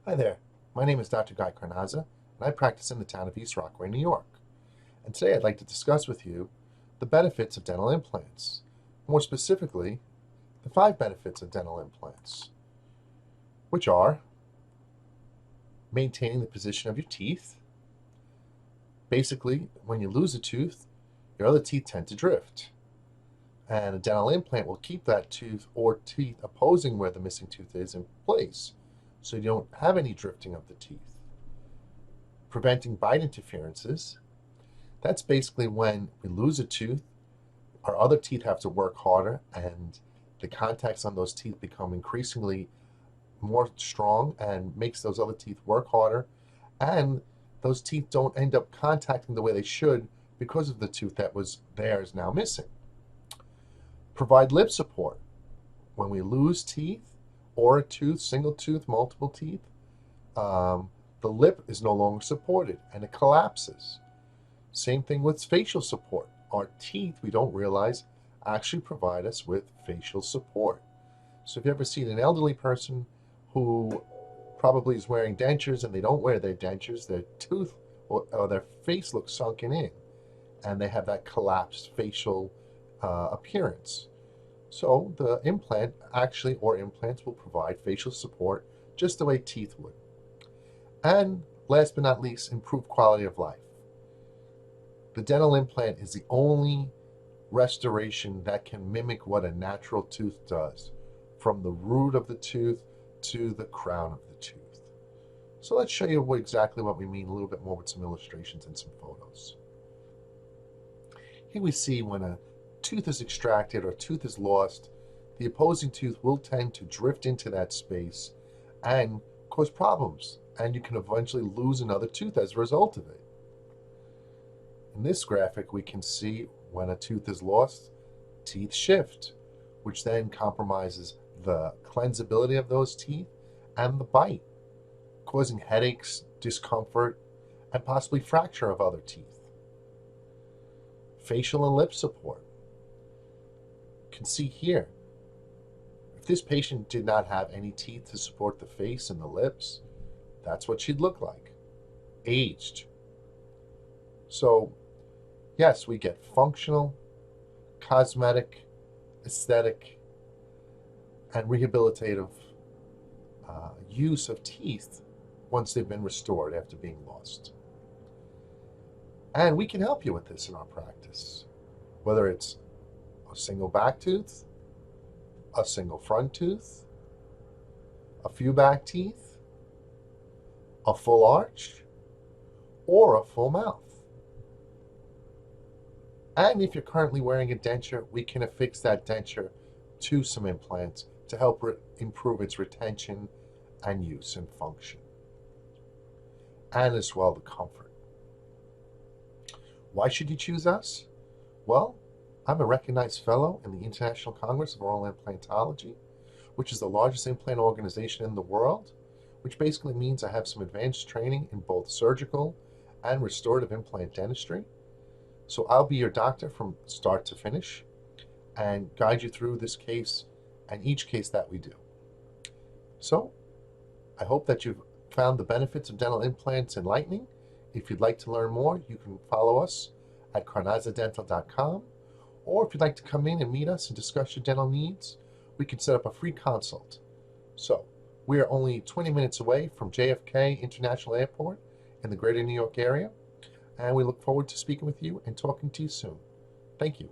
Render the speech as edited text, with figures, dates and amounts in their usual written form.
Hi there, my name is Dr. Guy Carnazza, and I practice in the town of East Rockaway, New York. And today I'd like to discuss with you the benefits of dental implants. More specifically, the 5 benefits of dental implants, which are maintaining the position of your teeth. Basically, when you lose a tooth, your other teeth tend to drift. And a dental implant will keep that tooth or teeth opposing where the missing tooth is in place, so you don't have any drifting of the teeth. Preventing bite interferences. That's basically when we lose a tooth, our other teeth have to work harder, and the contacts on those teeth become increasingly more strong and makes those other teeth work harder, and those teeth don't end up contacting the way they should because of the tooth that was there is now missing. Provide lip support. When we lose teeth or a tooth, single tooth, multiple teeth, the lip is no longer supported and it collapses. Same thing with facial support. Our teeth, we don't realize, actually provide us with facial support. So if you ever seen an elderly person who probably is wearing dentures and they don't wear their dentures, their tooth or their face looks sunken in and they have that collapsed facial appearance. So the implant actually, or implants, will provide facial support just the way teeth would. And last but not least, improve quality of life. The dental implant is the only restoration that can mimic what a natural tooth does, from the root of the tooth to the crown of the tooth. So let's show you exactly what we mean a little bit more with some illustrations and some photos. Here we see when a tooth is extracted or a tooth is lost, the opposing tooth will tend to drift into that space and cause problems, and you can eventually lose another tooth as a result of it. In this graphic, we can see when a tooth is lost, teeth shift, which then compromises the cleansability of those teeth and the bite, causing headaches, discomfort, and possibly fracture of other teeth. Facial and lip support. You can see here, if this patient did not have any teeth to support the face and the lips, that's what she'd look like, aged. So yes, we get functional, cosmetic, aesthetic, and rehabilitative use of teeth once they've been restored after being lost. And we can help you with this in our practice, whether it's a single back tooth, a single front tooth, a few back teeth, a full arch, or a full mouth. And if you're currently wearing a denture, we can affix that denture to some implants to help improve its retention and use and function, and as well the comfort. Why should you choose us? Well, I'm a recognized fellow in the International Congress of Oral Implantology, which is the largest implant organization in the world, which basically means I have some advanced training in both surgical and restorative implant dentistry. So I'll be your doctor from start to finish and guide you through this case and each case that we do. So I hope that you've found the benefits of dental implants enlightening. If you'd like to learn more, you can follow us at carnazzadental.com, or if you'd like to come in and meet us and discuss your dental needs, we can set up a free consult. So we are only 20 minutes away from JFK International Airport in the greater New York area, and we look forward to speaking with you and talking to you soon. Thank you.